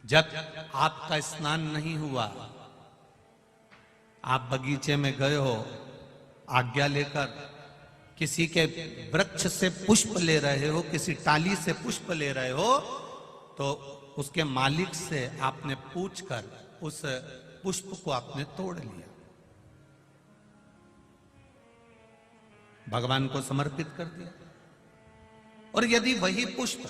जब आपका स्नान नहीं हुआ, आप बगीचे में गए हो आज्ञा लेकर, किसी के वृक्ष से पुष्प ले रहे हो, किसी टाली से पुष्प ले रहे हो, तो उसके मालिक से आपने पूछकर उस पुष्प को आपने तोड़ लिया, भगवान को समर्पित कर दिया। और यदि वही पुष्प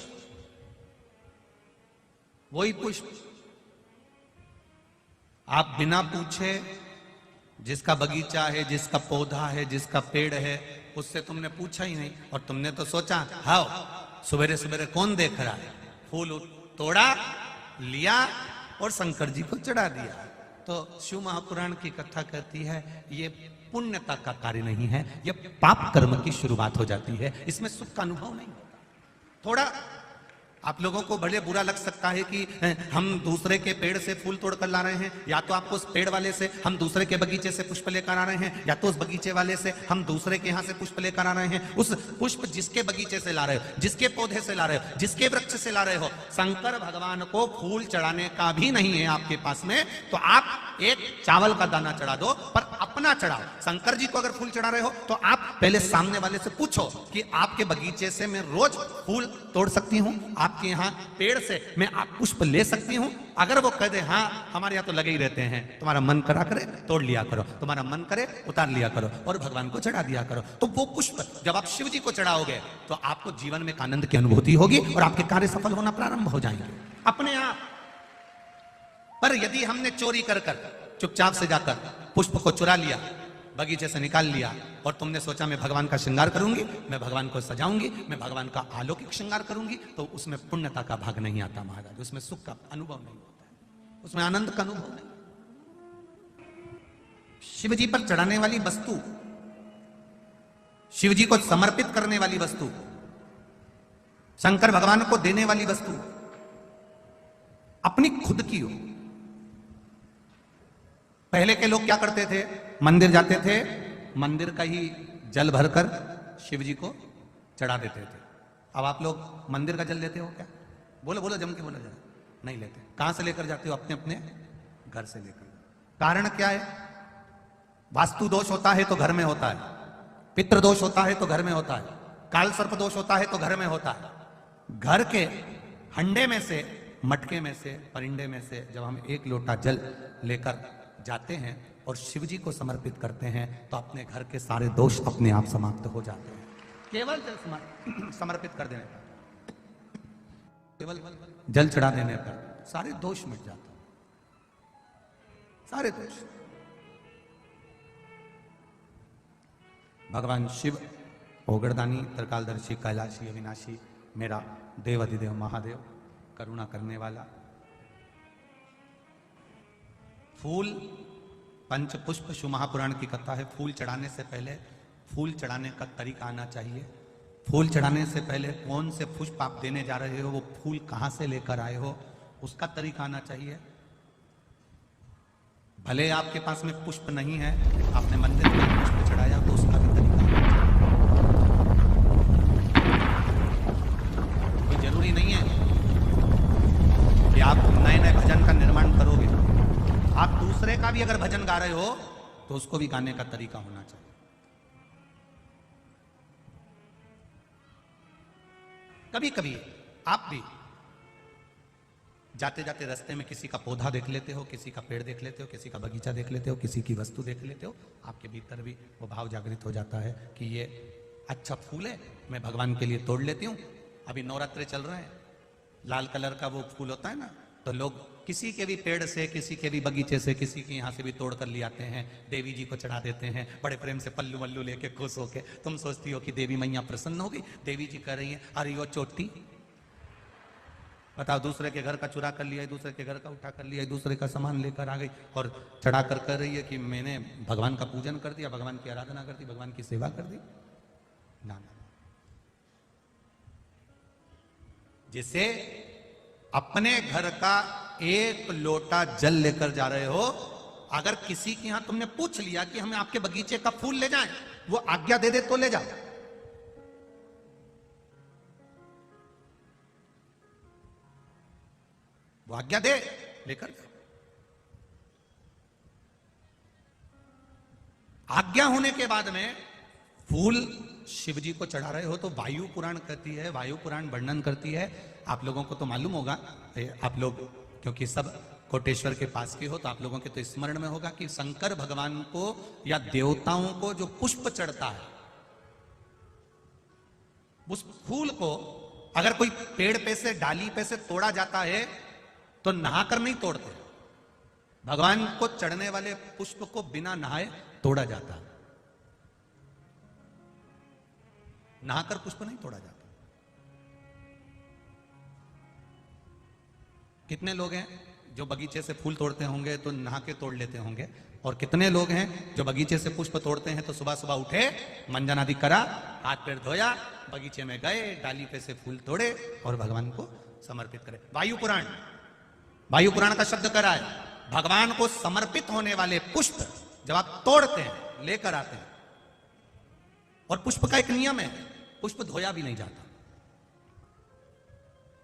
आप बिना पूछे, जिसका बगीचा है, जिसका पौधा है, जिसका पेड़ है, उससे तुमने पूछा ही नहीं, और तुमने तो सोचा हाँ सवेरे सवेरे कौन देख रहा है, फूल तोड़ा लिया और शंकर जी को चढ़ा दिया। तो शिव महापुराण की कथा कहती है ये पुण्यता का कार्य नहीं है, ये पाप कर्म की शुरुआत हो जाती है, इसमें सुख का अनुभव नहीं होता। थोड़ा आप लोगों को भले बुरा लग सकता है कि हम दूसरे के पेड़ से फूल तोड़ कर ला रहे हैं, या तो आपको उस पेड़ वाले से हम दूसरे के बगीचे से पुष्प लेकर आ रहे हैं, या तो उस बगीचे वाले से हम दूसरे के यहां से पुष्प लेकर आ रहे हैं। उस पुष्प जिसके बगीचे से ला रहे हो, जिसके पौधे से ला रहे हो, जिसके वृक्ष से ला रहे हो, शंकर भगवान को फूल चढ़ाने का भी नहीं है आपके पास में, तो आप एक चावल का दाना चढ़ा दो, पर अपना चढ़ाओ। शंकर जी को अगर फूल चढ़ा रहे हो तो आप पहले सामने वाले से पूछो कि आपके बगीचे से मैं रोज फूल तोड़ सकती हूं, आपके यहां पेड़ से मैं आप पुष्प ले सकती हूं। अगर वो कह दे हाँ हमारे यहां तो लगे ही रहते हैं, तुम्हारा मन करा करे तोड़ लिया करो, तुम्हारा मन करे उतार लिया करो और भगवान को चढ़ा दिया करो। तो वो पुष्प जब आप शिव जी को चढ़ाओगे तो आपको जीवन में एक आनंद की अनुभूति होगी और आपके कार्य सफल होना प्रारंभ हो जाएंगे अपने आप। पर यदि हमने चोरी कर चुपचाप से जाकर पुष्प को चुरा लिया, बगीचे से निकाल लिया, और तुमने सोचा मैं भगवान का श्रृंगार करूंगी, मैं भगवान को सजाऊंगी, मैं भगवान का अलौकिक श्रृंगार करूंगी, तो उसमें पुण्यता का भाग नहीं आता महाराज, उसमें सुख का अनुभव नहीं होता है, उसमें आनंद का अनुभव नहीं। शिव जी पर चढ़ाने वाली वस्तु, शिव जी को समर्पित करने वाली वस्तु, शंकर भगवान को देने वाली वस्तु अपनी खुद की हो। पहले के लोग क्या करते थे, मंदिर जाते थे, मंदिर का ही जल भरकर शिव जी को चढ़ा देते थे। अब आप लोग मंदिर का जल लेते हो क्या? बोलो बोलो जम के बोलो जरा। नहीं लेते। कहां से लेकर जाते हो? अपने अपने घर से लेकर। कारण क्या है? वास्तु दोष होता है तो घर में होता है, पितृ दोष होता है तो घर में होता है, काल सर्प दोष होता है तो घर में होता है। घर के हंडे में से, मटके में से, परिंडे में से जब हम एक लोटा जल लेकर जाते हैं और शिव जी को समर्पित करते हैं तो अपने घर के सारे दोष अपने आप समाप्त हो जाते हैं। केवल जल समर्पित कर देने पर, केवल जल चढ़ा देने पर सारे दोष मिट जाते हैं, सारे दोष। भगवान शिव ओगड़दानी, त्रिकालदर्शी, कैलाशी, अविनाशी, मेरा देव अधिदेव महादेव, करुणा करने वाला। फूल पंच पुष्प, शिव महापुराण की कथा है। फूल चढ़ाने से पहले फूल चढ़ाने का तरीका आना चाहिए। फूल चढ़ाने से पहले कौन से पुष्प आप देने जा रहे हो, वो फूल कहां से लेकर आए हो, उसका तरीका आना चाहिए। भले आपके पास में पुष्प नहीं है, आपने मंदिर में पुष्प चढ़ाया तो उसका भी तरीका आना चाहिए। कोई जरूरी नहीं है कि आप नए नए भजन का निर्माण करोगे। आप दूसरे का भी अगर भजन गा रहे हो तो उसको भी गाने का तरीका होना चाहिए। कभी कभी आप भी जाते जाते रास्ते में किसी का पौधा देख लेते हो, किसी का पेड़ देख लेते हो, किसी का बगीचा देख लेते हो, किसी की वस्तु देख लेते हो, आपके भीतर भी वो भाव जागृत हो जाता है कि ये अच्छा फूल है, मैं भगवान के लिए तोड़ लेती हूं। अभी नवरात्रे चल रहे हैं, लाल कलर का वो फूल होता है ना, तो लोग किसी के भी पेड़ से, किसी के भी बगीचे से, किसी के यहां से भी तोड़ कर ले आते हैं, देवी जी को चढ़ा देते हैं, बड़े प्रेम से पल्लू वल्लू लेके खुश होके। तुम सोचती हो कि देवी मैया प्रसन्न होगी, देवी जी कह रही है अरे वो चोटी, बताओ, दूसरे के घर का चुरा कर लिया, दूसरे के घर का उठा कर लिया, दूसरे का सामान लेकर आ गई और चढ़ा कर कह रही है कि मैंने भगवान का पूजन कर दिया, भगवान की आराधना कर दी, भगवान की सेवा कर दी। ना ना, जिसे अपने घर का एक लोटा जल लेकर जा रहे हो, अगर किसी के यहां तुमने पूछ लिया कि हमें आपके बगीचे का फूल ले जाएं, वो आज्ञा दे दे तो ले जाओ। वो आज्ञा दे, लेकर जाओ। आज्ञा होने के बाद में फूल शिव जी को चढ़ा रहे हो तो वायु पुराण कहती है, वायु पुराण वर्णन करती है। आप लोगों को तो मालूम होगा, आप लोग क्योंकि सब कोटेश्वर के पास के हो तो आप लोगों के तो स्मरण में होगा कि शंकर भगवान को या देवताओं को जो पुष्प चढ़ता है, उस फूल को अगर कोई पेड़ पे से, डाली पे से तोड़ा जाता है तो नहाकर नहीं तोड़ते। भगवान को चढ़ने वाले पुष्प को बिना नहाए तोड़ा जाता है, नहाकर पुष्प नहीं तोड़ा जाता। कितने लोग हैं जो बगीचे से फूल तोड़ते होंगे तो नहा के तोड़ लेते होंगे, और कितने लोग हैं जो बगीचे से पुष्प तोड़ते हैं तो सुबह सुबह उठे, मंजन आदि करा, हाथ पैर धोया, बगीचे में गए, डाली पे से फूल तोड़े और भगवान को समर्पित करे। वायु पुराण, वायु पुराण का शब्द करा है, भगवान को समर्पित होने वाले पुष्प जब आप तोड़ते हैं, लेकर आते हैं, और पुष्प का एक नियम है, पुष्प धोया भी नहीं जाता,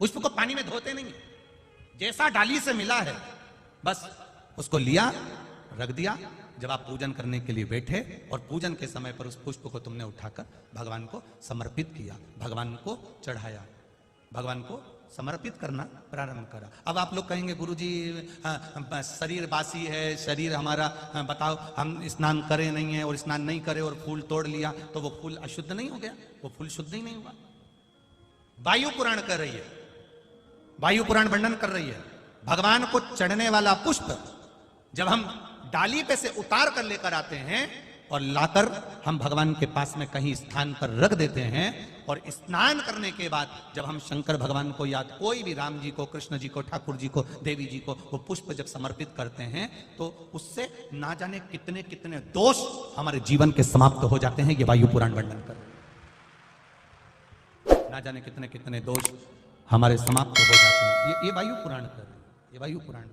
पुष्प को पानी में धोते नहीं, जैसा डाली से मिला है बस उसको लिया, रख दिया। जब आप पूजन करने के लिए बैठे और पूजन के समय पर उस पुष्प को तुमने उठाकर भगवान को समर्पित किया, भगवान को चढ़ाया, भगवान को समर्पित करना प्रारंभ करा। अब आप लोग कहेंगे गुरुजी शरीर बासी है, शरीर हमारा, बताओ हम स्नान करे नहीं है और स्नान नहीं करे और फूल तोड़ लिया तो वो फूल अशुद्ध नहीं हो गया? वो फूल शुद्ध ही नहीं हुआ। वायु पुराण कर रही है, वायु पुराण वर्णन कर रही है, भगवान को चढ़ने वाला पुष्प जब हम डाली पे से उतार कर लेकर आते हैं और लाकर हम भगवान के पास में कहीं स्थान पर रख देते हैं, और स्नान करने के बाद जब हम शंकर भगवान को याद, कोई भी राम जी को, कृष्ण जी को, ठाकुर जी को, देवी जी को वो पुष्प जब समर्पित करते हैं तो उससे ना जाने कितने कितने दोष हमारे जीवन के समाप्त हो जाते हैं। ये वायु पुराण वर्णन कर, ना जाने कितने कितने दोष हमारे समाप्त हो जाते हैं। ये वायु पुराण कर, ये वायु पुराण।